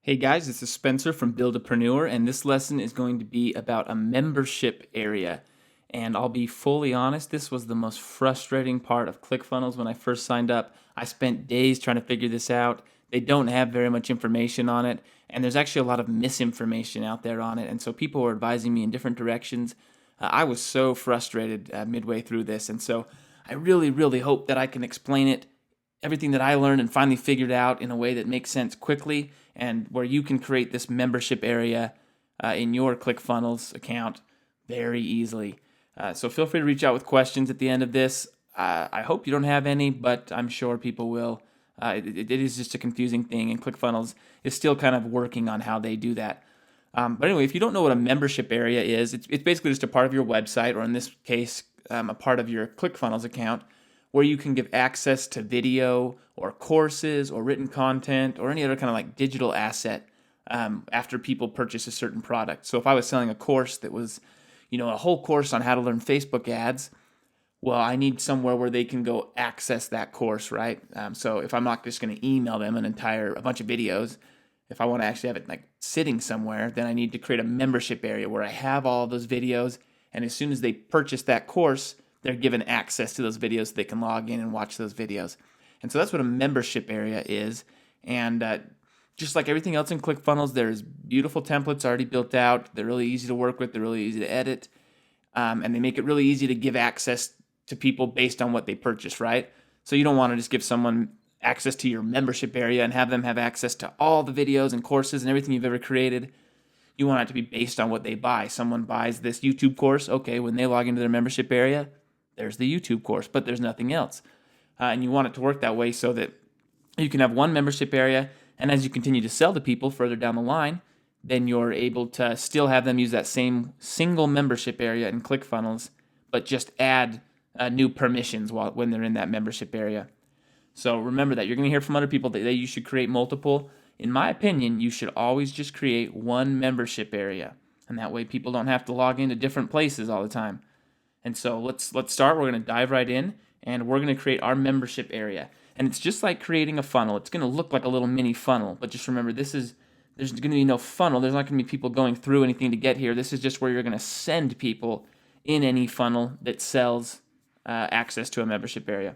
Hey guys, this is Spencer from Buildapreneur, and this lesson is going to be about a membership area. And I'll be fully honest, this was the most frustrating part of ClickFunnels when I first signed up. I spent days trying to figure this out. They don't have very much information on it, and there's actually a lot of misinformation out there on it. And so people were advising me in different directions. I was so frustrated midway through this, and so I really hope that I can explain it everything that I learned and finally figured out in a way that makes sense quickly and where you can create this membership area in your ClickFunnels account very easily. So feel free to reach out with questions at the end of this. I hope you don't have any, but I'm sure people will. It is just a confusing thing, and ClickFunnels is still kind of working on how they do that. But anyway, if you don't know what a membership area is, it's basically just a part of your website, or in this case, a part of your ClickFunnels account, where you can give access to video or courses or written content or any other kind of like digital asset after people purchase a certain product. So if I was selling a course that was, a whole course on how to learn Facebook ads, well, I need somewhere where they can go access that course, right? So if I'm not just going to email them a bunch of videos, if I want to actually have it like sitting somewhere, then I need to create a membership area where I have all those videos. And as soon as they purchase that course, they're given access to those videos so they can log in and watch those videos. And so that's what a membership area is. And just like everything else in ClickFunnels, there's beautiful templates already built out. They're really easy to work with. They're really easy to edit. And they make it really easy to give access to people based on what they purchase, right? So you don't want to just give someone access to your membership area and have them have access to all the videos and courses and everything you've ever created. You want it to be based on what they buy. Someone buys this YouTube course, okay, when they log into their membership area, there's the YouTube course, but there's nothing else. And you want it to work that way so that you can have one membership area, and as you continue to sell to people further down the line, then you're able to still have them use that same single membership area in ClickFunnels, but just add new permissions when they're in that membership area. So remember that you're going to hear from other people that you should create multiple. In my opinion, you should always just create one membership area, and that way people don't have to log into different places all the time. And so let's start. We're going to dive right in, and we're going to create our membership area. And it's just like creating a funnel. It's going to look like a little mini funnel, but just remember, there's going to be no funnel. There's not going to be people going through anything to get here. This is just where you're going to send people in any funnel that sells access to a membership area.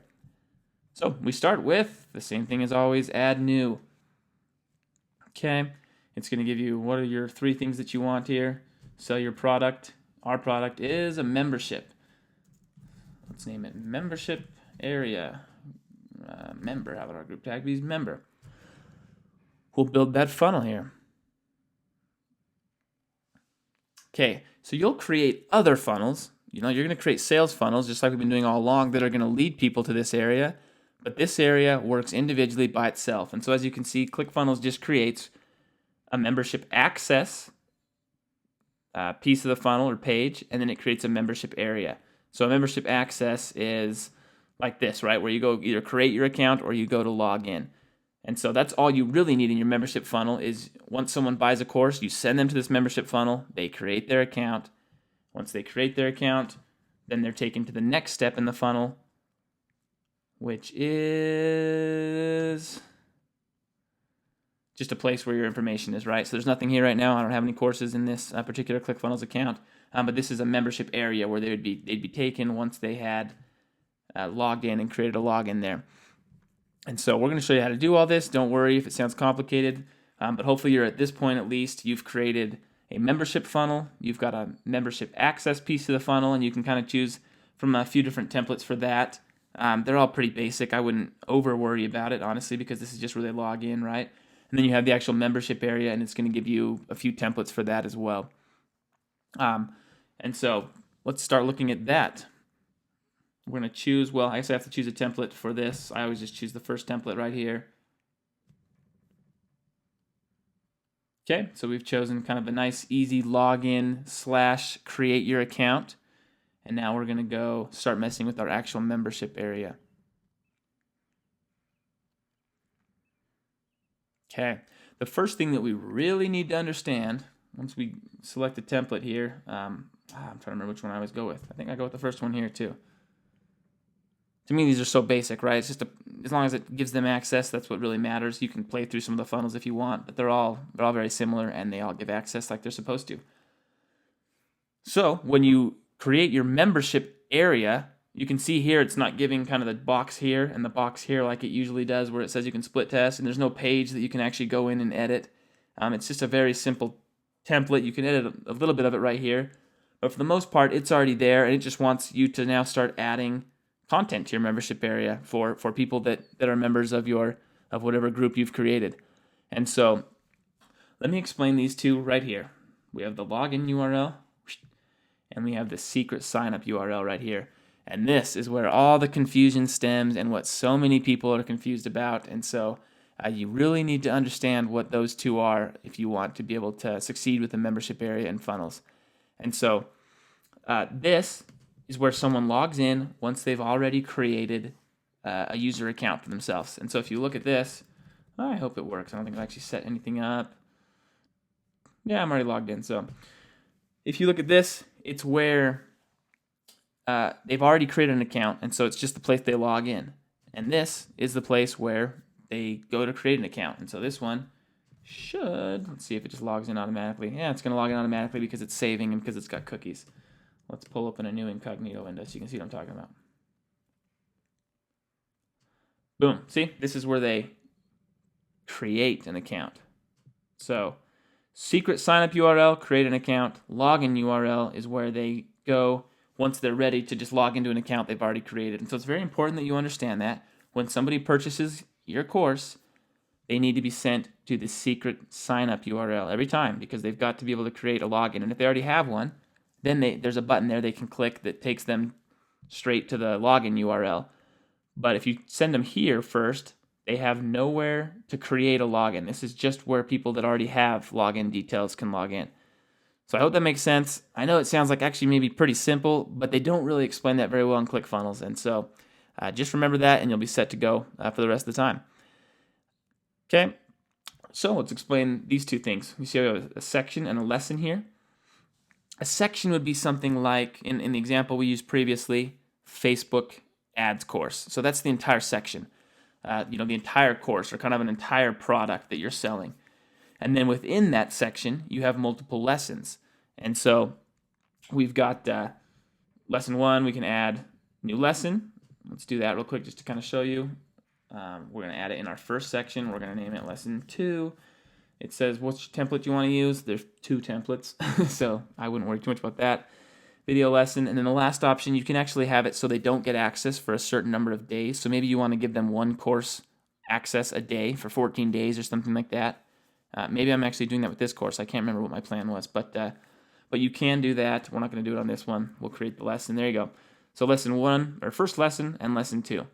So we start with the same thing as always, add new. Okay, it's going to give you what are your 3 things that you want here. Sell your product. Our product is a membership. Let's name it membership area. Member, how about our group tag be member? We'll build that funnel here. Okay, so you'll create other funnels. You're going to create sales funnels just like we've been doing all along that are going to lead people to this area. But this area works individually by itself. And so as you can see, ClickFunnels just creates a membership access piece of the funnel or page, and then it creates a membership area. So a membership access is like this, right? Where you go either create your account or you go to log in. And so that's all you really need in your membership funnel is once someone buys a course, you send them to this membership funnel, they create their account. Once they create their account, then they're taken to the next step in the funnel, which is just a place where your information is, right? So there's nothing here right now. I don't have any courses in this particular ClickFunnels account, but this is a membership area where they'd be taken once they had logged in and created a login there. And so we're going to show you how to do all this. Don't worry if it sounds complicated, but hopefully you're at this point at least. You've created a membership funnel. You've got a membership access piece of the funnel, and you can kind of choose from a few different templates for that. They're all pretty basic. I wouldn't over worry about it, honestly, because this is just where they log in, right? And then you have the actual membership area, and it's going to give you a few templates for that as well. And so let's start looking at that. We're going to choose, well, I guess I have to choose a template for this. I always just choose the first template right here. Okay, so we've chosen kind of a nice, easy login / create your account. And now we're going to go start messing with our actual membership area. Okay, the first thing that we really need to understand, once we select a template here, I'm trying to remember which one I always go with. I think I go with the first one here too. To me, these are so basic, right? It's just as long as it gives them access, that's what really matters. You can play through some of the funnels if you want, but they're all very similar, and they all give access like they're supposed to. So when you create your membership area, you can see here it's not giving kind of the box here and the box here like it usually does, where it says you can split test, and there's no page that you can actually go in and edit. It's just a very simple template. You can edit a little bit of it right here, but for the most part, it's already there, and it just wants you to now start adding content to your membership area for people that are members of whatever group you've created. And so let me explain these two right here. We have the login URL, and we have the secret sign up URL right here. And this is where all the confusion stems and what so many people are confused about. And so you really need to understand what those two are if you want to be able to succeed with the membership area and funnels. And so this is where someone logs in once they've already created a user account for themselves. And so if you look at this, I hope it works. I don't think I've actually set anything up. Yeah, I'm already logged in. So if you look at this, it's where they've already created an account, and so it's just the place they log in. And this is the place where they go to create an account. And so this one let's see if it just logs in automatically. Yeah, it's going to log in automatically because it's saving and because it's got cookies. Let's pull open a new incognito window so you can see what I'm talking about. Boom. See, this is where they create an account. So secret sign-up URL, create an account. Login URL is where they go once they're ready to just log into an account they've already created. And so it's very important that you understand that when somebody purchases your course, they need to be sent to the secret sign-up URL every time, because they've got to be able to create a login. And if they already have one, then there's a button there they can click that takes them straight to the login URL. But if you send them here first, they have nowhere to create a login. This is just where people that already have login details can log in. So I hope that makes sense. I know it sounds like actually maybe pretty simple, but they don't really explain that very well in ClickFunnels. And so just remember that, and you'll be set to go for the rest of the time. Okay, so let's explain these two things. You see we have a section and a lesson here. A section would be something like, in the example we used previously, Facebook ads course. So that's the entire section. The entire course, or kind of an entire product that you're selling. And then within that section, you have multiple lessons. And so we've got lesson 1, we can add new lesson. Let's do that real quick just to kind of show you. We're going to add it in our first section. We're going to name it lesson 2. It says, what's your template you want to use? There's 2 templates, so I wouldn't worry too much about that. Video lesson, and then the last option, you can actually have it so they don't get access for a certain number of days. So maybe you want to give them one course access a day for 14 days or something like that. Maybe I'm actually doing that with this course. I can't remember what my plan was, but you can do that. We're not going to do it on this one. We'll create the lesson. There you go. So lesson 1, or first lesson, and lesson 2.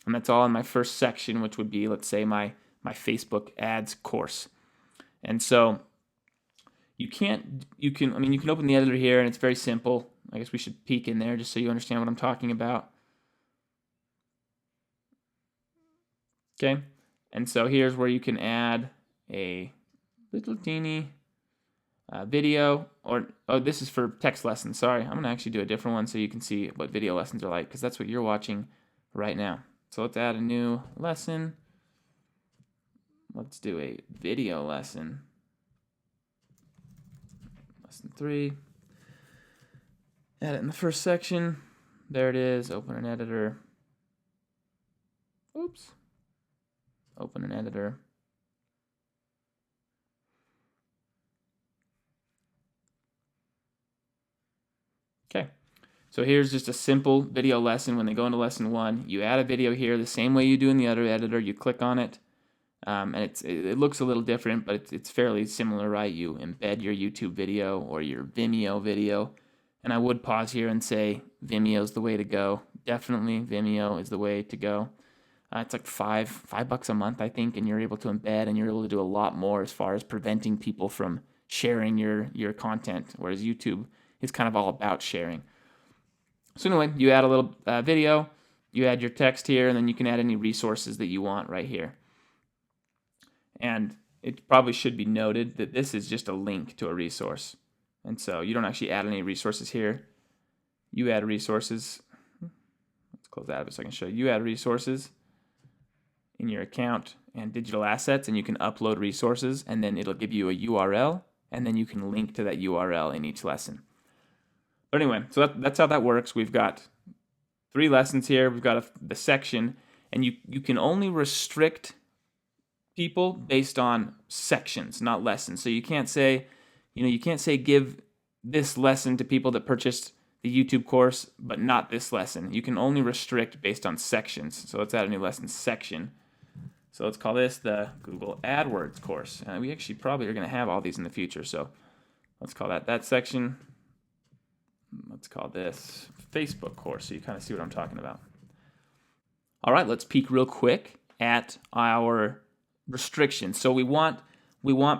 And that's all in my first section, which would be, let's say, my Facebook ads course. And so you can open the editor here, and it's very simple. I guess we should peek in there just so you understand what I'm talking about. Okay, and so here's where you can add a little teeny video, this is for text lessons. Sorry, I'm gonna actually do a different one so you can see what video lessons are like, because that's what you're watching right now. So let's add a new lesson. Let's do a video lesson. Lesson 3. Add it in the first section. There it is. Open an editor. Oops. Open an editor. Okay. So here's just a simple video lesson. When they go into lesson 1, you add a video here the same way you do in the other editor. You click on it. And it looks a little different, but it's fairly similar, right? You embed your YouTube video or your Vimeo video. And I would pause here and say Vimeo is the way to go. Definitely Vimeo is the way to go. It's like $5 a month, I think, and you're able to embed, and you're able to do a lot more as far as preventing people from sharing your content, whereas YouTube is kind of all about sharing. So anyway, you add a little video, you add your text here, and then you can add any resources that you want right here. And it probably should be noted that this is just a link to a resource. And so you don't actually add any resources here. You add resources. Let's close that so I can show you add resources in your account and digital assets, and you can upload resources, and then it'll give you a URL, and then you can link to that URL in each lesson. But anyway, so that's how that works. We've got 3 lessons here. We've got the section, and you can only restrict people based on sections, not lessons. So you can't say, give this lesson to people that purchased the YouTube course, but not this lesson. You can only restrict based on sections. So let's add a new lesson section. So let's call this the Google AdWords course. We actually probably are going to have all these in the future. So let's call that section. Let's call this Facebook course so you kind of see what I'm talking about. All right, let's peek real quick at our restrictions. So we want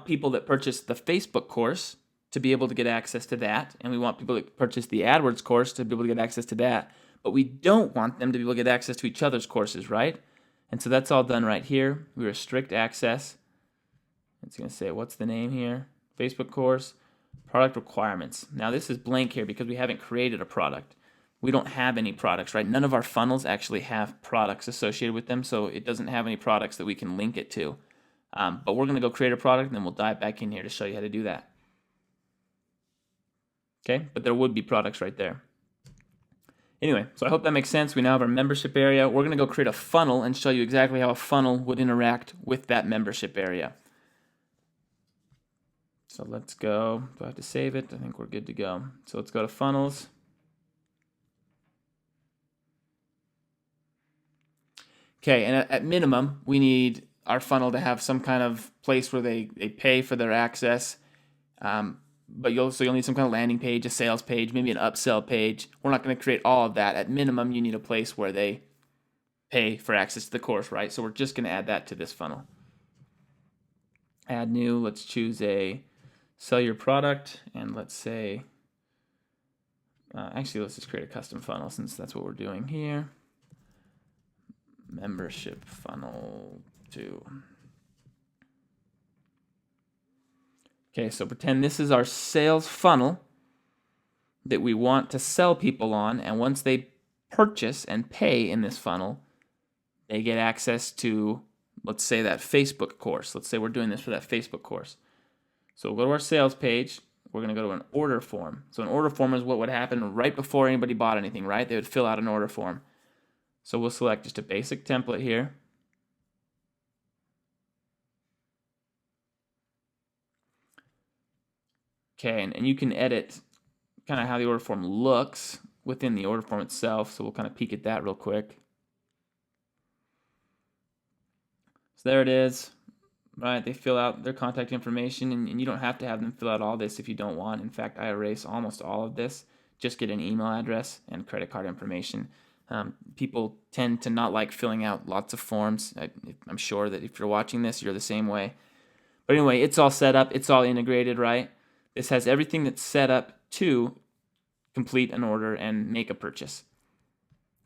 people that purchase the Facebook course to be able to get access to that, and we want people that purchase the AdWords course to be able to get access to that, but we don't want them to be able to get access to each other's courses, right? And so that's all done right here. We restrict access. It's going to say, what's the name here? Facebook course, product requirements. Now this is blank here because we haven't created a product. We don't have any products, right? None of our funnels actually have products associated with them, so it doesn't have any products that we can link it to. But we're going to go create a product, and then we'll dive back in here to show you how to do that. Okay, but there would be products right there. Anyway, so I hope that makes sense. We now have our membership area. We're going to go create a funnel and show you exactly how a funnel would interact with that membership area. So let's go. Do I have to save it? I think we're good to go. So let's go to funnels. Okay, and at minimum, we need our funnel to have some kind of place where they pay for their access. But you'll need some kind of landing page, a sales page, maybe an upsell page. We're not going to create all of that. At minimum, you need a place where they pay for access to the course, right? So we're just going to add that to this funnel. Add new. Let's choose a sell your product, and let's say, actually, let's just create a custom funnel since that's what we're doing here. Membership funnel 2. Okay, so pretend this is our sales funnel that we want to sell people on, and once they purchase and pay in this funnel, they get access to, let's say, that Facebook course. Let's say we're doing this for that Facebook course. So we'll go to our sales page. We're going to go to an order form. So an order form is what would happen right before anybody bought anything, right? They would fill out an order form. So we'll select just a basic template here. Okay, and you can edit kind of how the order form looks within the order form itself. So we'll kind of peek at that real quick. So there it is, right? They fill out their contact information, and you don't have to have them fill out all this if you don't want. In fact, I erase almost all of this. Just get an email address and credit card information. People tend to not like filling out lots of forms. I'm sure that if you're watching this, you're the same way. But anyway, it's all set up. It's all integrated, right? This has everything that's set up to complete an order and make a purchase.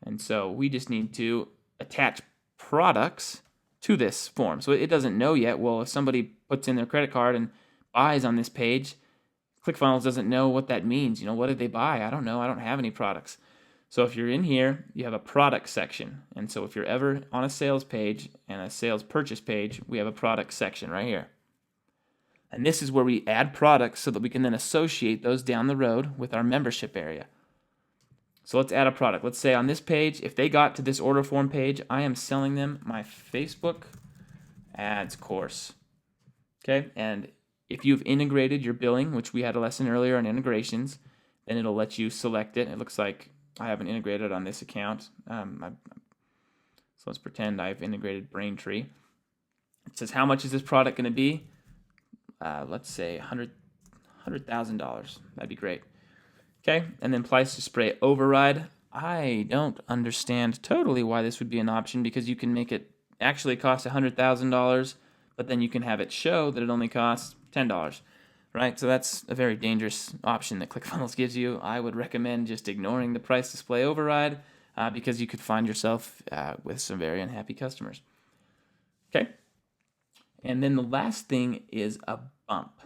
And so we just need to attach products to this form. So it doesn't know yet. Well, if somebody puts in their credit card and buys on this page, ClickFunnels doesn't know what that means. What did they buy? I don't know. I don't have any products. So if you're in here, you have a product section. And so if you're ever on a sales page and a sales purchase page, we have a product section right here. And this is where we add products so that we can then associate those down the road with our membership area. So let's add a product. Let's say on this page, if they got to this order form page, I am selling them my Facebook ads course. Okay, and if you've integrated your billing, which we had a lesson earlier on integrations, then it'll let you select it. It looks like I haven't integrated on this account. So let's pretend I've integrated Braintree. It says, how much is this product going to be? Let's say $100,000. That'd be great. Okay, and then price to spray override. I don't understand totally why this would be an option, because you can make it actually cost $100,000, but then you can have it show that it only costs $10, right? So that's a very dangerous option that ClickFunnels gives you. I would recommend just ignoring the price display override because you could find yourself with some very unhappy customers. Okay, and then the last thing is a bump.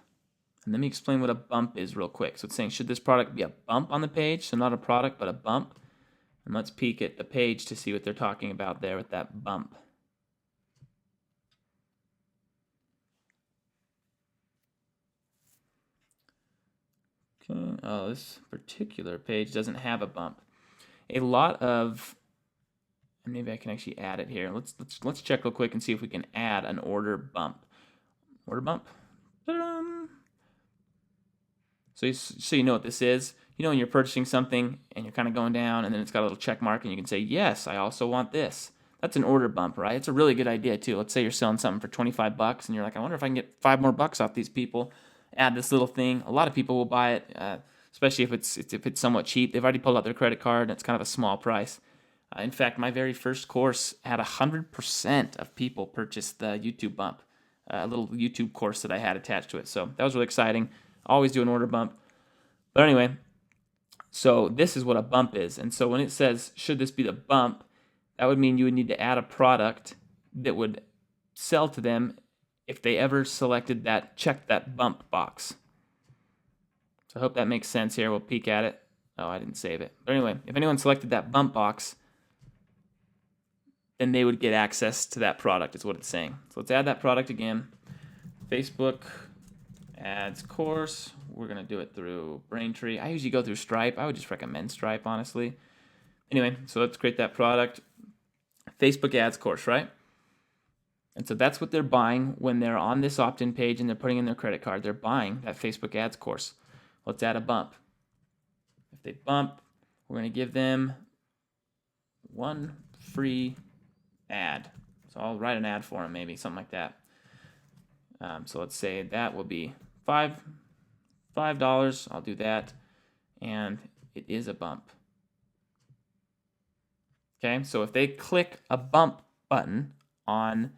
And let me explain what a bump is real quick. So it's saying, should this product be a bump on the page? So not a product, but a bump. And let's peek at the page to see what they're talking about there with that bump. Okay. Oh, this particular page doesn't have a bump. A lot of, and maybe I can actually add it here. Let's check real quick and see if we can add an order bump. Order bump. Ta-da! So you know what this is. You know when you're purchasing something and you're kind of going down and then it's got a little check mark and you can say, yes, I also want this. That's an order bump, right? It's a really good idea too. Let's say you're selling something for 25 bucks and you're like, I wonder if I can get $5 more off these people. Add this little thing. A lot of people will buy it, especially if it's somewhat cheap. They've already pulled out their credit card and it's kind of a small price. In fact, my very first course had 100% of people purchase the YouTube bump, a little YouTube course that I had attached to it. So that was really exciting. Always do an order bump. But anyway, so this is what a bump is. And so when it says, should this be the bump, that would mean you would need to add a product that would sell to them if they ever checked that bump box. So I hope that makes sense here. We'll peek at it. Oh, I didn't save it. But anyway, if anyone selected that bump box, then they would get access to that product, is what it's saying. So let's add that product again. Facebook ads course. We're going to do it through Braintree. I usually go through Stripe. I would just recommend Stripe, honestly. Anyway, so let's create that product. Facebook ads course, right? And so that's what they're buying when they're on this opt-in page and they're putting in their credit card. They're buying that Facebook ads course. Let's add a bump. If they bump, we're going to give them one free ad. So I'll write an ad for them, maybe something like that. So let's say that will be $5. I'll do that, and it is a bump. Okay, so if they click a bump button on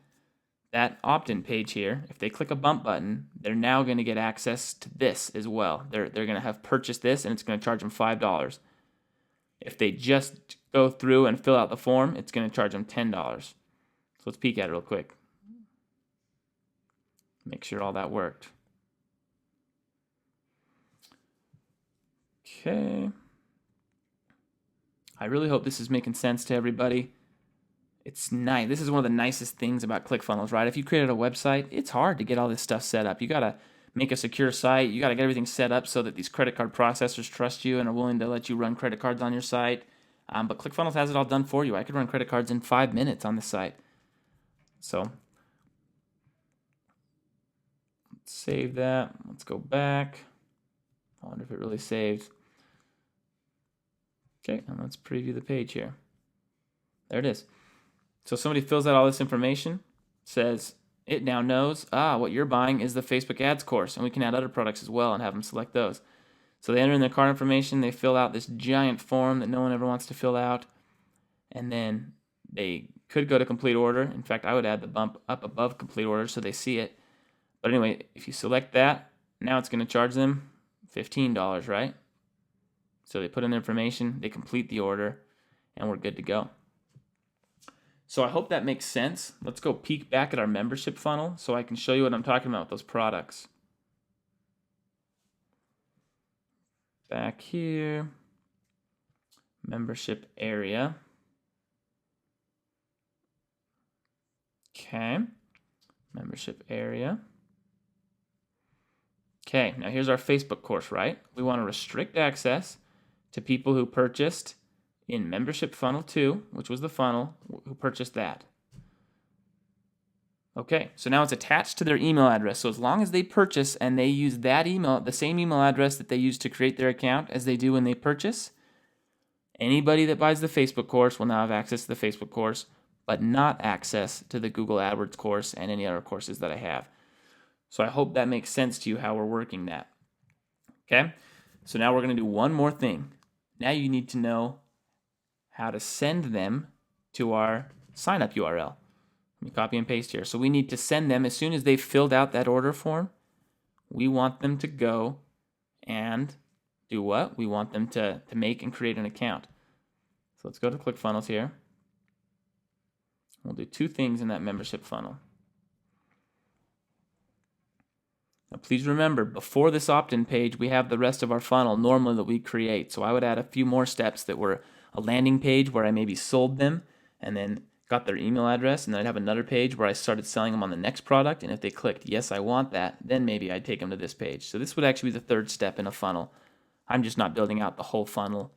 that opt-in page here, if they click a bump button, they're now going to get access to this as well. They're going to have purchased this, and it's going to charge them $5. If they just go through and fill out the form, it's going to charge them $10. So let's peek at it real quick. Make sure all that worked. Okay. I really hope this is making sense to everybody. It's nice. This is one of the nicest things about ClickFunnels, right? If you created a website, it's hard to get all this stuff set up. You got to make a secure site. You got to get everything set up so that these credit card processors trust you and are willing to let you run credit cards on your site. But ClickFunnels has it all done for you. I could run credit cards in 5 minutes on this site. So let's save that. Let's go back. I wonder if it really saved. Okay, and let's preview the page here. There it is. So somebody fills out all this information, says it now knows, what you're buying is the Facebook ads course, and we can add other products as well and have them select those. So they enter in their card information, they fill out this giant form that no one ever wants to fill out, and then they could go to complete order. In fact, I would add the bump up above complete order so they see it. But anyway, if you select that, now it's going to charge them $15, right? So they put in their information, they complete the order, and we're good to go. So I hope that makes sense. Let's go peek back at our membership funnel so I can show you what I'm talking about with those products. Back here, membership area. Okay, membership area. Okay, now here's our Facebook course, right? We want to restrict access to people who purchased in membership funnel 2, which was the funnel, who purchased that. Okay, so now it's attached to their email address. So as long as they purchase and they use that email, the same email address that they use to create their account as they do when they purchase, anybody that buys the Facebook course will now have access to the Facebook course, but not access to the Google AdWords course and any other courses that I have. So I hope that makes sense to you how we're working that. Okay, so now we're going to do one more thing. Now you need to know how to send them to our sign-up URL. Let me copy and paste here. So we need to send them, as soon as they've filled out that order form, we want them to go and do what? We want them to make and create an account. So let's go to ClickFunnels here. We'll do two things in that membership funnel. Now please remember, before this opt-in page, we have the rest of our funnel normally that we create. So I would add a few more steps that were a landing page where I maybe sold them and then got their email address, and then I'd have another page where I started selling them on the next product, and if they clicked, yes, I want that, then maybe I'd take them to this page. So this would actually be the third step in a funnel. I'm just not building out the whole funnel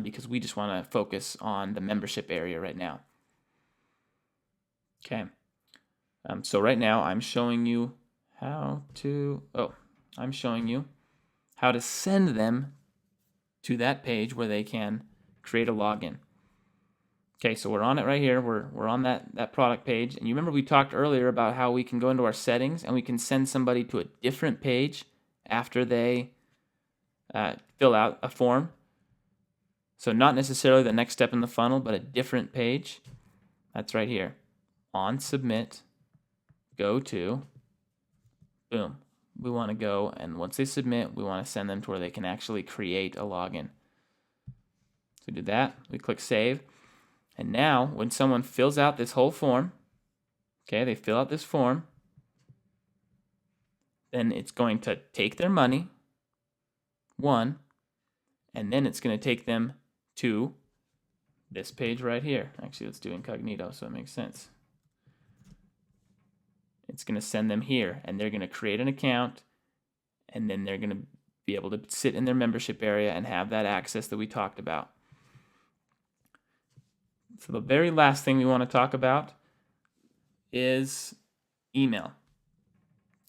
because we just want to focus on the membership area right now. Okay. So right now I'm showing you how to send them to that page where they can create a login. Okay, so we're on it right here. We're on that product page. And you remember we talked earlier about how we can go into our settings and we can send somebody to a different page after they fill out a form. So not necessarily the next step in the funnel, but a different page. That's right here. On submit, go to, boom. We want to go, and once they submit, we want to send them to where they can actually create a login. So we do that, we click save. And now when someone fills out this whole form, okay, they fill out this form, then it's going to take their money, one, and then it's going to take them to this page right here. Actually, let's do incognito so it makes sense. It's going to send them here, and they're going to create an account, and then they're going to be able to sit in their membership area and have that access that we talked about. So the very last thing we want to talk about is email.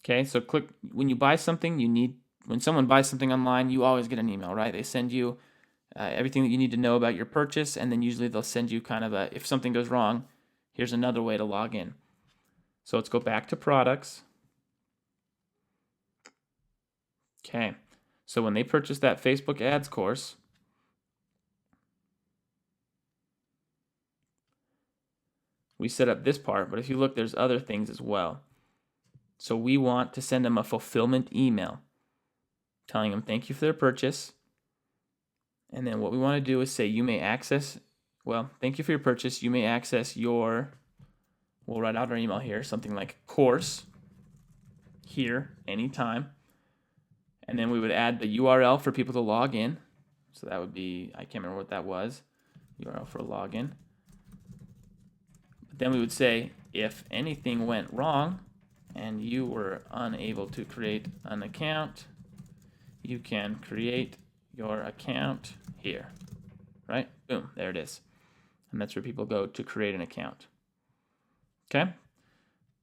Okay, so when you buy something, when someone buys something online, you always get an email, right? They send you everything that you need to know about your purchase, and then usually they'll send you kind of if something goes wrong, here's another way to log in. So let's go back to products. Okay, so when they purchase that Facebook ads course, we set up this part, but if you look, there's other things as well. So we want to send them a fulfillment email telling them thank you for their purchase. And then what we want to do is say thank you for your purchase. You may access we'll write out our email here, something like course here anytime. And then we would add the URL for people to log in. So that would be, I can't remember what that was, URL for login. But then we would say, if anything went wrong and you were unable to create an account, you can create your account here, right? Boom, there it is. And that's where people go to create an account. Okay,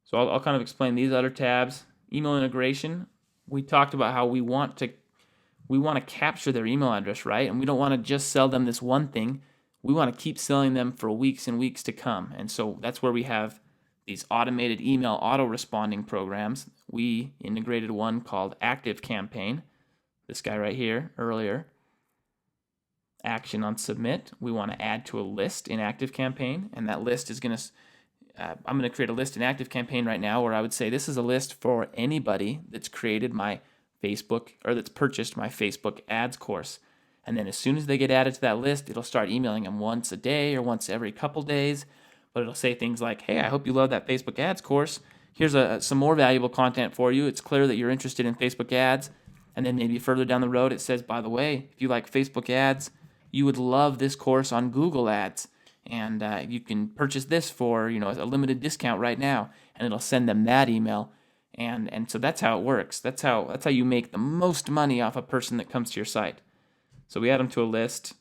so I'll kind of explain these other tabs. Email integration, we talked about how we want to capture their email address, right? And we don't want to just sell them this one thing. We want to keep selling them for weeks and weeks to come. And so that's where we have these automated email auto-responding programs. We integrated one called Active Campaign. This guy right here earlier. Action on submit. We want to add to a list in Active Campaign, and that list is going to I'm going to create a list in Active Campaign right now where I would say this is a list for anybody that's created my Facebook or that's purchased my Facebook ads course. And then as soon as they get added to that list, it'll start emailing them once a day or once every couple days. But it'll say things like, hey, I hope you love that Facebook ads course. Here's some more valuable content for you. It's clear that you're interested in Facebook ads. And then maybe further down the road, it says, by the way, if you like Facebook ads, you would love this course on Google ads. And you can purchase this for a limited discount right now, and it'll send them that email, and so that's how it works. That's how you make the most money off a person that comes to your site. So we add them to a list.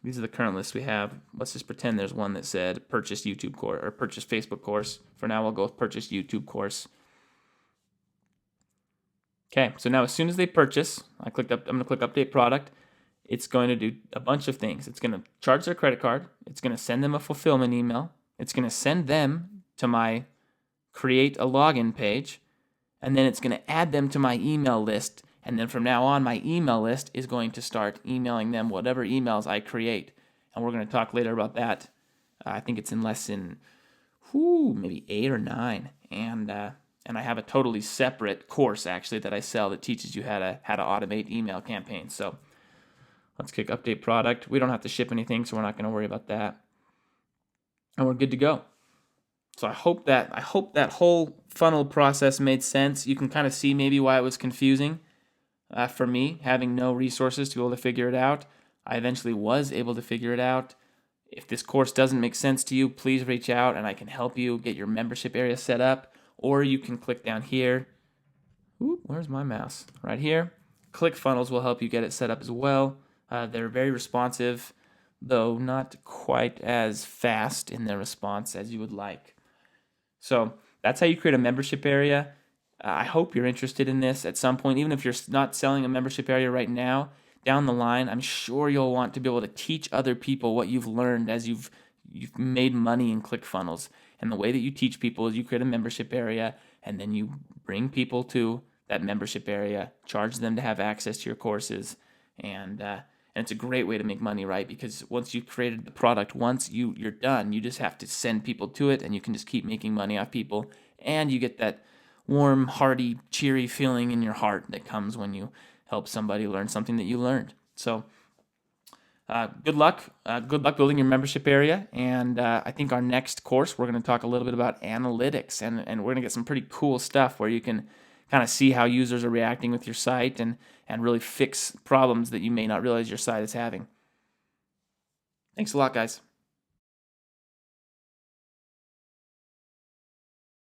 These are the current lists we have. Let's just pretend there's one that said purchase YouTube course or purchase Facebook course. For now, we'll go with purchase YouTube course. Okay, so now as soon as they purchase, I'm going to click update product. It's going to do a bunch of things. It's going to charge their credit card. It's going to send them a fulfillment email. It's going to send them to my create a login page. And then it's going to add them to my email list. And then from now on, my email list is going to start emailing them whatever emails I create. And we're going to talk later about that. I think it's in lesson maybe 8 or 9. And I have a totally separate course, actually, that I sell that teaches you how to automate email campaigns. So let's click update product. We don't have to ship anything, so we're not going to worry about that. And we're good to go. So I hope that whole funnel process made sense. You can kind of see maybe why it was confusing for me, having no resources to be able to figure it out. I eventually was able to figure it out. If this course doesn't make sense to you, please reach out and I can help you get your membership area set up. Or you can click down here. Ooh, where's my mouse? Right here. ClickFunnels will help you get it set up as well. They're very responsive, though not quite as fast in their response as you would like. So that's how you create a membership area. I hope you're interested in this at some point, even if you're not selling a membership area right now. Down the line, I'm sure you'll want to be able to teach other people what you've learned as you've made money in ClickFunnels. And the way that you teach people is you create a membership area, and then you bring people to that membership area, charge them to have access to your courses, and it's a great way to make money, right? Because once you've created the product once, you're done. You just have to send people to it, and you can just keep making money off people, and you get that warm, hearty, cheery feeling in your heart that comes when you help somebody learn something that you learned. So good luck. Good luck building your membership area. And I think our next course, we're going to talk a little bit about analytics, and we're going to get some pretty cool stuff where you can kind of see how users are reacting with your site and really fix problems that you may not realize your site is having. Thanks a lot, guys.